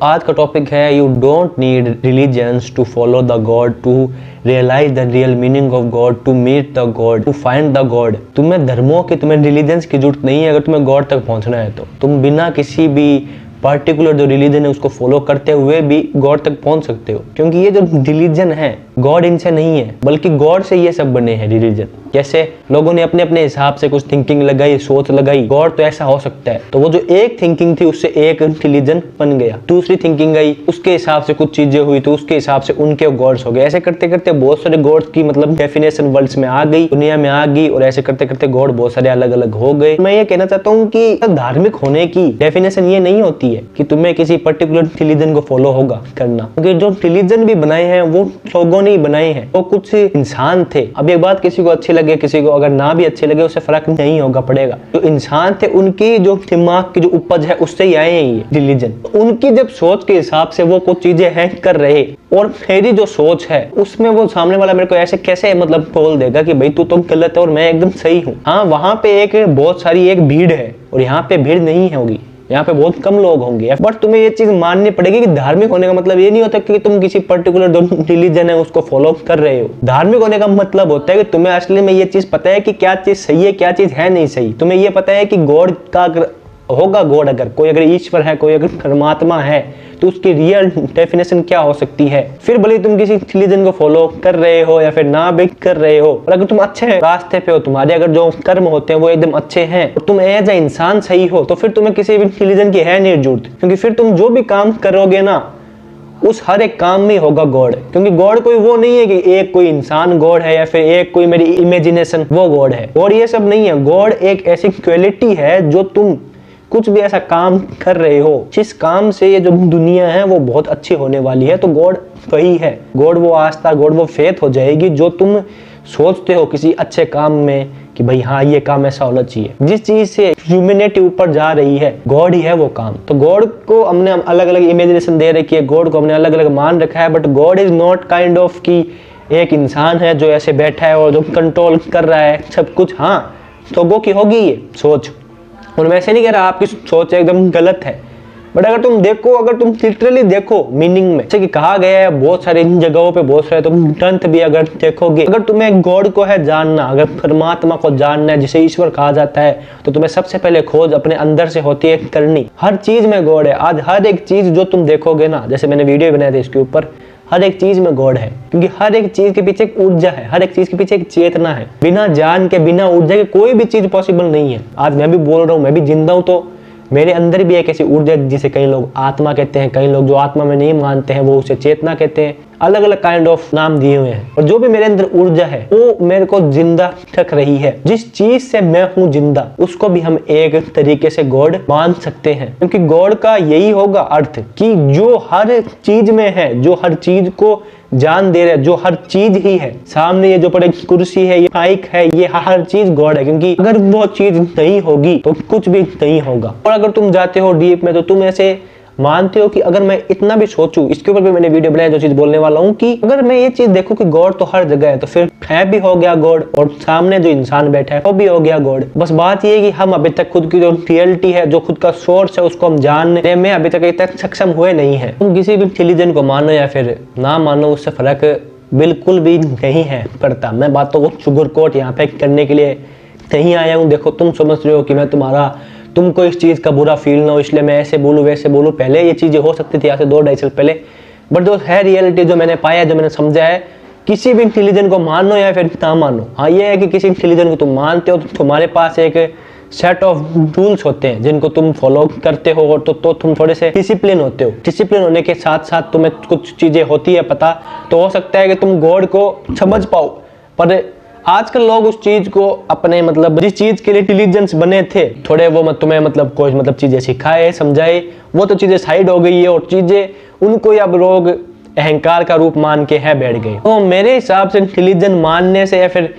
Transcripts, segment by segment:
आज का टॉपिक है you don't need religions to follow the God, to realise the real meaning of God, to meet the God, to find the God. तुम्हें धर्मों की, तुम्हें religions की जरूरत नहीं है अगर तुम्हें गॉड तक पहुंचना है तो। तुम बिना किसी भी पार्टिकुलर जो रिलीजन है उसको फॉलो करते हुए भी गॉड तक पहुंच सकते हो, क्योंकि ये जो रिलीजन है गॉड इनसे नहीं है, बल्कि गॉड से ये सब बने हैं रिलीजन। जैसे लोगों ने अपने अपने हिसाब से कुछ थिंकिंग लगाई, सोच लगाई, गॉड तो ऐसा हो सकता है, तो वो जो एक थिंकिंग थी उससे एक रिलीजन बन गया। दूसरी थिंकिंग आई, उसके हिसाब से कुछ चीजें हुई तो उसके हिसाब से उनके गॉड्स हो गए। ऐसे करते करते बहुत सारे गॉड्स की मतलब डेफिनेशन वर्ल्ड्स में आ गई, दुनिया में आ गई, और ऐसे करते करते गॉड बहुत सारे अलग अलग हो गए। मैं ये कहना चाहता हूँ कि धार्मिक होने की डेफिनेशन ये नहीं होती है कि तुम्हें किसी पर्टिकुलर रिलीजन को फॉलो होगा करना, क्योंकि जो रिलीजन भी बनाए हैं वो लोगों ने ही बनाए हैं, वो कुछ इंसान थे। अब एक बात किसी को अच्छी लगे, किसी को अगर ना भी अच्छे लगे, उससे फर्क नहीं होगा पड़ेगा। जो इंसान थे उनकी जो दिमाग की जो उपज है उससे ही आए हैं ये रिलीजन। उनकी जब सोच के हिसाब से वो कुछ चीजें हैं कर रहे, और मेरी जो सोच है उसमें वो सामने वाला मेरे को ऐसे कैसे मतलब बोल देगा कि भाई तू तो गलत है और मैं एकदम सही हूँ। हाँ, वहां पे एक बहुत सारी एक भीड़ है और यहाँ पे भीड़ नहीं होगी, यहाँ पे बहुत कम लोग होंगे। बट तुम्हें ये चीज माननी पड़ेगी कि धार्मिक होने का मतलब ये नहीं होता कि तुम किसी पर्टिकुलर रिलीजन है उसको फॉलो कर रहे हो। धार्मिक होने का मतलब होता है कि तुम्हें असली में ये चीज पता है कि क्या चीज सही है, क्या चीज है नहीं सही। तुम्हें ये पता है कि गॉड का होगा, गॉड अगर कोई अगर ईश्वर है, कोई अगर परमात्मा है, तो उसकी रियल डेफिनेशन क्या हो सकती है। फिर भले तुम किसी रिलीजन को फॉलो कर रहे हो या फिर ना भी कर रहे हो, और अगर तुम अच्छे रास्ते पे हो, तुम्हारे अगर जो कर्म होते हैं वो एकदम अच्छे हैं, और तुम एज ए इंसान सही हो, तो फिर तुम्हें किसी भी रिलीजन की है नहीं जरूरत, क्योंकि फिर तुम जो भी काम करोगे ना उस हर एक काम में होगा गॉड। क्योंकि गॉड कोई वो नहीं है कि एक कोई इंसान गॉड है या फिर एक कोई मेरी इमेजिनेशन वो गॉड है। गॉड ये सब नहीं है। गॉड एक ऐसी क्वालिटी है जो तुम कुछ भी ऐसा काम कर रहे हो जिस काम से ये जो दुनिया है वो बहुत अच्छी होने वाली है, तो गॉड वही है। गॉड वो आस्था, गॉड वो फेथ हो जाएगी जो तुम सोचते हो किसी अच्छे काम में कि भाई हाँ ये काम ऐसा होना चाहिए। जिस चीज से ह्यूमैनिटी ऊपर जा रही है गॉड ही है वो काम। तो गॉड को हमने अलग अलग इमेजिनेशन दे रखी है, गॉड को हमने अलग अलग मान रखा है, but God is not kind of कि एक इंसान है जो ऐसे बैठा है और जो कंट्रोल कर रहा है सब कुछ। हाँ, लोगों की होगी ये सोच, और वैसे नहीं कह रहा आपकी सोच एकदम गलत है, बट अगर तुम देखो, अगर तुम लिटरली देखो मीनिंग में, जैसे कि कहा गया है बहुत सारी जगहों पे, बहुत सारे तुम ग्रंथ भी अगर देखोगे, अगर तुम्हें गॉड को है जानना, अगर परमात्मा को जानना है जिसे ईश्वर कहा जाता है, तो तुम्हें सबसे पहले खोज अपने अंदर से होती है करनी। हर चीज में गॉड है। आज हर एक चीज जो तुम देखोगे ना, जैसे मैंने वीडियो बनाए थे इसके ऊपर, हर एक चीज में गॉड है, क्योंकि हर एक चीज के पीछे एक ऊर्जा है, हर एक चीज के पीछे एक चेतना है। बिना जान के, बिना ऊर्जा के कोई भी चीज पॉसिबल नहीं है। आज मैं भी बोल रहा हूँ, मैं भी जिंदा हूँ, तो मेरे अंदर भी एक ऐसी ऊर्जा जिसे कई लोग आत्मा कहते हैं, कई लोग जो आत्मा में नहीं मानते हैं वो उसे चेतना कहते हैं, अलग अलग काइंड ऑफ नाम दिए हुए हैं। और जो भी मेरे अंदर ऊर्जा है वो मेरे को जिंदा रख रही है। जिस चीज से मैं हूँ जिंदा, उसको भी हम एक तरीके से गॉड मान सकते हैं, क्योंकि गॉड का यही होगा अर्थ कि जो हर चीज में है, जो हर चीज को जान दे रहे, जो हर चीज ही है सामने, ये जो पड़े कुर्सी है, ये माइक है, ये हर चीज गॉड है। क्योंकि अगर वो चीज नहीं होगी तो कुछ भी नहीं होगा। और अगर तुम जाते हो डीप में तो तुम ऐसे मानते हो कि अगर मैं इतना भी सोचूं, इसके ऊपर भी मैंने वीडियो बनाया जो चीज बोलने वाला हूँ, कि अगर मैं ये चीज देखूं कि गॉड तो हर जगह है, तो फिर है भी हो गया गॉड, और सामने जो इंसान बैठा है वो भी हो गया गॉड। बस बात ये है कि हम अभी तक खुद की जो रियलिटी है, जो खुद का सोर्स है, उसको हम जानने में अभी तक इतना सक्षम हुए नहीं है। तुम किसी भी रिलीजन को मानो या फिर ना मानो, उससे फर्क बिल्कुल भी नहीं है पड़ता। मैं बातों को शुगर कोट यहाँ पे करने के लिए नहीं आया हूँ। देखो, तुम समझ रहे हो कि मैं तुमको इस चीज का बुरा फील ना हो इसलिए मैं ऐसे बोलूं वैसे बोलूं। पहले ये चीजें हो सकती थी आज से 2-2.5 साल पहले, बट जो है रियलिटी, जो मैंने पाया, जो मैंने समझा है, किसी भी रिलीजन को मानो या फिर ना मानो, हाँ ये है कि किसी रिलीजन को तुम मानते हो तो तुम्हारे पास एक सेट ऑफ रूल्स होते हैं जिनको तुम फॉलो करते हो, और तो तुम थोड़े से डिसिप्लिन होते हो। डिसिप्लिन होने के साथ साथ तुम्हें कुछ चीजें होती है पता, तो हो सकता है कि तुम गॉड को समझ पाओ। पर आजकल लोग उस चीज को अपने मतलब जिस चीज के लिए रिलीजन्स बने थे, थोड़े वो तुम्हें मतलब कोई मतलब चीजें सिखाए, समझाए, वो तो चीजें साइड हो गई है, और चीजें उनको अब लोग अहंकार का रूप मान के है बैठ गए। तो मेरे हिसाब से रिलीजन मानने से या फिर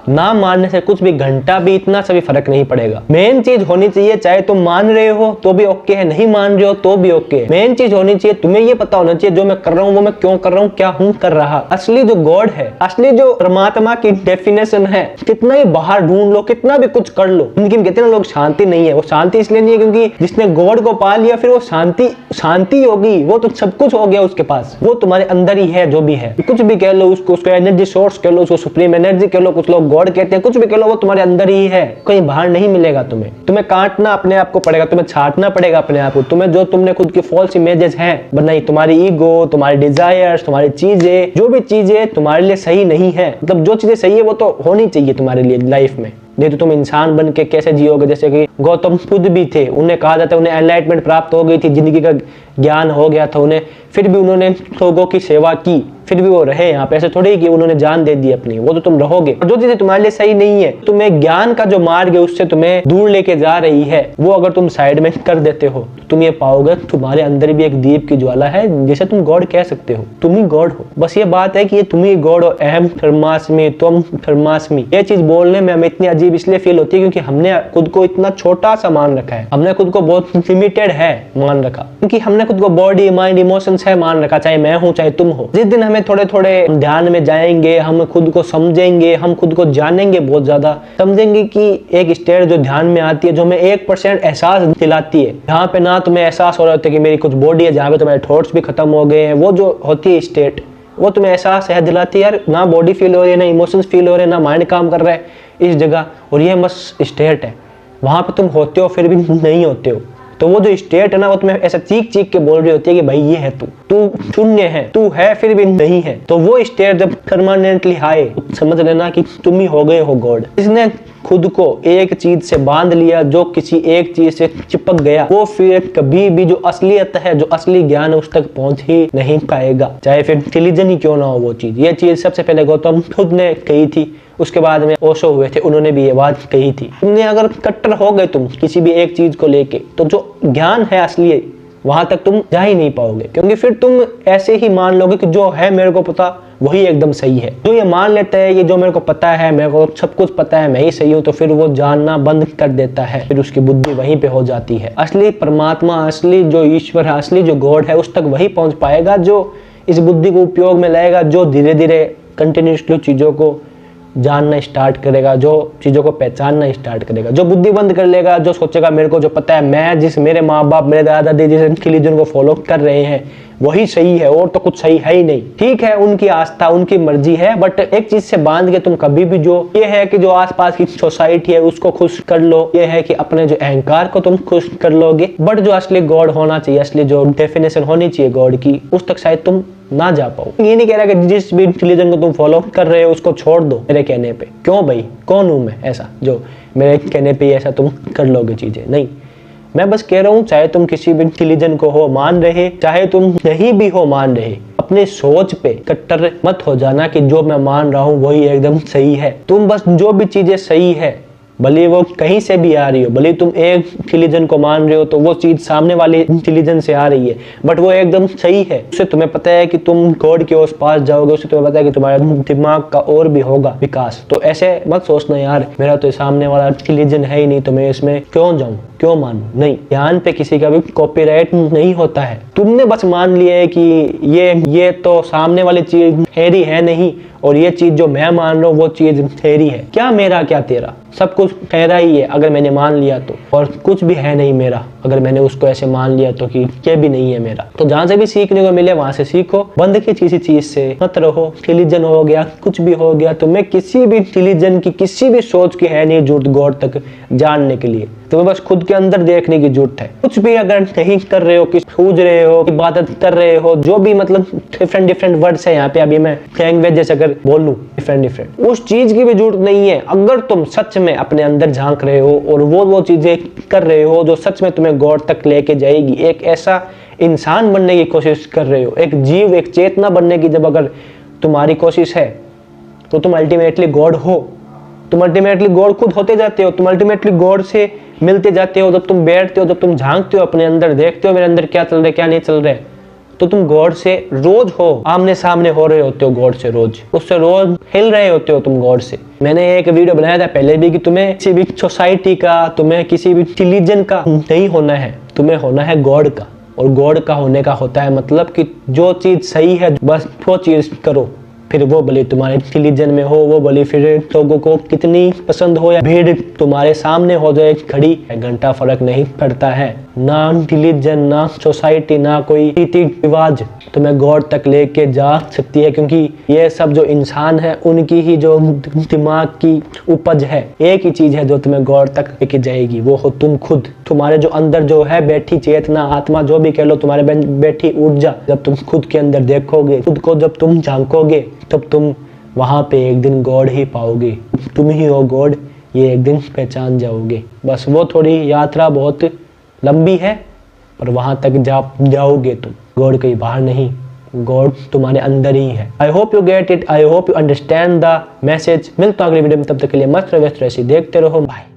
ना मानने से कुछ भी घंटा भी इतना सा भी फर्क नहीं पड़ेगा। मेन चीज होनी चाहिए, चाहे तुम मान रहे हो तो भी ओके है, नहीं मान रहे हो तो भी ओके है, मेन चीज होनी चाहिए तुम्हें ये पता होना चाहिए जो मैं कर रहा हूँ वो मैं क्यों कर रहा हूँ, क्या हूँ कर रहा। असली जो गॉड है, असली जो परमात्मा की डेफिनेशन है, कितना ही बाहर ढूंढ लो, कितना भी कुछ कर लो, लेकिन कहते हैं ना लोग शांति नहीं है। वो शांति इसलिए नहीं है क्योंकि जिसने गॉड को पा लिया फिर वो शांति होगी, वो तो सब कुछ हो गया उसके पास, वो तुम्हारे अंदर ही है। जो भी है कुछ भी कह लो उसको एनर्जी सोर्स कह लो, उसको सुप्रीम एनर्जी कह लो, कुछ लोग गॉड कहते हैं, कुछ भी कह लो, वो तुम्हारे अंदर ही है, कहीं बाहर नहीं मिलेगा। तुम्हें काटना अपने आप को पड़ेगा, तुम्हें छाटना पड़ेगा अपने आप को। तुम्हें जो तुमने खुद की फॉल्स इमेजेस हैं बनाई, तुम्हारी ईगो, तुम्हारी डिजायर्स, तुम्हारी चीजें, जो भी चीजें तुम्हारे लिए सही नहीं है, मतलब जो चीजें सही है वो तो होनी चाहिए तुम्हारे लिए लाइफ में, नहीं तो तुम इंसान बन के कैसे जियोगे। जैसे कि गौतम बुद्ध भी थे, उन्हें कहा जाता है उन्हें एनलाइटमेंट प्राप्त हो गई थी, जिंदगी का ज्ञान हो गया था उन्हें, फिर भी उन्होंने लोगों की सेवा की, फिर भी वो रहे यहाँ पे। ऐसे थोड़ी कि उन्होंने जान दे दी अपनी, वो तो तुम रहोगे। और जो चीजें तुम्हारे लिए सही नहीं है, तुम्हें ज्ञान का जो मार्ग है उससे तुम्हें दूर लेके जा रही है, वो अगर तुम साइड में कर देते हो तुम ये पाओगे तुम्हारे अंदर भी एक दीप की ज्वाला है, जिसे तुम गॉड कह सकते हो। तुम ही गॉड हो, बस ये बात है कि ये तुम ही गॉड हो। अहम धर्मास्मि त्वम धर्मास्मि, ये चीज बोलने में हमें इतनी अजीब इसलिए फील होती है क्योंकि हमने खुद को इतना छोटा सा मान रखा है, हमने खुद को बहुत लिमिटेड है मान रखा, क्योंकि हमने खुद को बॉडी माइंड इमोशंस है मान रखा, चाहे मैं हूं चाहे तुम हो। जिस दिन हमें थोड़े थोड़े ध्यान में जाएंगे, हम खुद को समझेंगे, हम खुद को जानेंगे, बहुत ज्यादा समझेंगे कि एक स्टेट जो ध्यान में आती है जो हमें 1% एहसास दिलाती है, जहाँ पे ना तुम्हें एहसास हो रहा होता है कि मेरी कुछ बॉडी है, जहाँ पे तुम्हारे थॉट्स भी खत्म हो गए हैं, वो जो होती है स्टेट, वो तुम्हें एहसास है दिलाती है यार ना बॉडी फील हो रही है, ना इमोशंस फील हो रहे हैं, ना माइंड काम कर रहा है इस जगह, और ये बस स्टेट है। वहां पे तुम होते हो फिर भी नहीं होते हो, तो वो जो स्टेट है ना वो तुम्हें ऐसा चीख चीख के बोल रही होती है कि भाई ये है तू शून्य है, तू है फिर भी नहीं है। तो वो स्टेट जब परमानेंटली आए समझ लेना कि तुम ही हो गए हो गॉड। इसने खुद को एक चीज से बांध लिया, जो किसी एक चीज से चिपक गया, वो फिर कभी भी जो असलियत है, जो असली ज्ञान है, उस तक पहुंच ही नहीं पाएगा, चाहे फिर इंटेलिजेंट ही क्यों ना हो वो चीज। ये चीज सबसे पहले गौतम खुद ने कही थी, उसके बाद में ओशो हुए थे, उन्होंने भी ये बात कही थी। तुमने अगर कट्टर हो गए तुम किसी भी एक चीज को लेके, तो जो ज्ञान है असली वहां तक तुम जा ही नहीं पाओगे, क्योंकि फिर तुम ऐसे ही मान लोगे कि जो है मेरे को पता वही एकदम सही है। जो ये मान लेता है ये जो मेरे को पता है, मेरे को सब कुछ पता है, मैं ही सही हूँ, तो फिर वो जानना बंद कर देता है, फिर उसकी बुद्धि वहीं पे हो जाती है। असली परमात्मा, असली जो ईश्वर है, असली जो गॉड है, उस तक वही पहुंच पाएगा जो इस बुद्धि को उपयोग में लाएगा, जो धीरे धीरे कंटिन्यूसली चीजों को जानना स्टार्ट करेगा, जो चीजों को पहचानना स्टार्ट करेगा। जो बुद्धि बंद कर लेगा, जो सोचेगा मेरे को जो पता है, मैं जिस मेरे माँ बाप मेरे दादा दादी जिस रिलीजन को फॉलो कर रहे हैं वही सही है और तो कुछ सही है ही नहीं। ठीक है, उनकी आस्था उनकी मर्जी है, बट एक चीज से बांध के तुम कभी भी जो ये है कि जो आसपास की सोसाइटी है उसको खुश कर लो, ये है कि अपने जो अहंकार को तुम खुश कर लोगे, बट जो असली गॉड होना चाहिए, असली जो डेफिनेशन होनी चाहिए गॉड की, उस तक शायद तुम ना जा पाओ। ये नहीं कह रहा कि जिस भी रिलीजन को तुम फॉलो कर रहे हो उसको छोड़ दो मेरे कहने पे। क्यों भाई, कौन हूं मैं ऐसा जो मेरे कहने पे ऐसा तुम कर लोगे चीजें? नहीं, मैं बस कह रहा हूँ चाहे तुम किसी भी रिलीजन को हो मान रहे, चाहे तुम नहीं भी हो मान रहे, अपने सोच पे कट्टर मत हो जाना कि जो मैं मान रहा हूँ वही एकदम सही है। तुम बस जो भी चीजें सही है, भले वो कहीं से भी आ रही हो, भले तुम एक रिलीजन को मान रहे हो तो वो चीज सामने वाले रिलीजन से आ रही है, बट वो एकदम सही है, उससे तुम्हें पता है कि तुम गॉड के उस पास जाओगे, उससे तुम्हें पता है कि तुम्हारे दिमाग का और भी होगा विकास। तो ऐसे मत सोचना यार मेरा तो सामने वाला रिलीजन है ही नहीं तो मैं इसमें क्यों जाऊं, क्यों मानूं। नहीं, ज्ञान पे किसी का भी कॉपीराइट नहीं होता है। तुमने बस मान लिया है कि ये तो सामने वाली चीज मेरी है नहीं, और ये चीज जो मैं मान रहा हूँ वो चीज तेरी है। क्या मेरा क्या तेरा, सब कुछ तेरा ही है अगर मैंने मान लिया तो, और कुछ भी है नहीं मेरा अगर मैंने उसको ऐसे मान लिया तो कि ये भी नहीं है मेरा। तो जहां से भी सीखने को मिले वहां से सीखो, बंद की किसी चीज से मत रहो। रिलीजन हो गया, कुछ भी हो गया, तुम्हें किसी भी रिलीजन की किसी भी सोच की है नहीं जरूरत गॉड तक जानने के लिए। तुम्हें बस खुद के अंदर देखने की जरूरत है। कुछ भी अगर नहीं कर रहे हो, पूज रहे हो, इबादत कर रहे हो, जो भी मतलब डिफरेंट वर्ड्स है यहाँ पे, अभी मैं लैंग्वेज जैसे अगर बोल लूं डिफरेंट, उस चीज की भी जरूरत नहीं है। अगर तुम सच में अपने अंदर झांक रहे हो और वो चीजें कर रहे हो जो सच में तुम्हें गॉड तक लेके जाएगी, एक ऐसा इंसान बनने की कोशिश कर रहे हो, एक जीव, एक चेतना बनने की जब अगर तुम्हारी कोशिश है, तो तुम अल्टीमेटली गॉड हो। तुम अल्टीमेटली गॉड खुद होते जाते हो, तुम अल्टीमेटली गॉड से मिलते जाते हो। जब तुम बैठते हो, जब तुम झांकते हो अपने अंदर, देखते हो मेरे अंदर क्या चल रहा है क्या नहीं चल रहा है, तो तुम गॉड से रोज हो आमने सामने हो रहे होते हो, गॉड से रोज, उससे रोज हिल रहे होते हो तुम गॉड से। मैंने एक वीडियो बनाया था पहले भी कि तुम्हें किसी भी सोसाइटी का, तुम्हें किसी भी रिलीजन का नहीं होना है, तुम्हें होना है गॉड का। और गॉड का होने का होता है मतलब कि जो चीज सही है बस वो चीज करो, फिर वो भले तुम्हारे रिलीजन में हो, वो भले फिर लोगों को कितनी पसंद हो या भीड़ तुम्हारे सामने हो जाए खड़ी, घंटा फर्क नहीं पड़ता है। ना रिलीजन, ना सोसाइटी, ना कोई रीति रिवाज तुम्हें गॉड तक लेके जा सकती है, क्योंकि ये सब जो इंसान है उनकी ही जो दिमाग की उपज है। एक ही चीज है जो तुम्हें गॉड तक लेके जाएगी, वो हो तुम खुद। तुम्हारे जो अंदर जो है बैठी चेतना, आत्मा, जो भी कह लो, तुम्हारे बैठी ऊर्जा, जब तुम खुद के अंदर देखोगे, खुद को जब तुम झांकोगे, तब तुम वहां पे एक दिन गॉड ही पाओगे। तुम ही हो गॉड, ये एक दिन पहचान जाओगे। बस वो थोड़ी यात्रा बहुत लंबी है, पर वहां तक जाओगे तुम। गॉड कहीं बाहर नहीं, गॉड तुम्हारे अंदर ही है। I hope you get it, I hope you understand the message. मिलता हूं अगली वीडियो में, तब तक के लिए मस्त रहो, व्यस्त रहो, देखते रहो, बाय।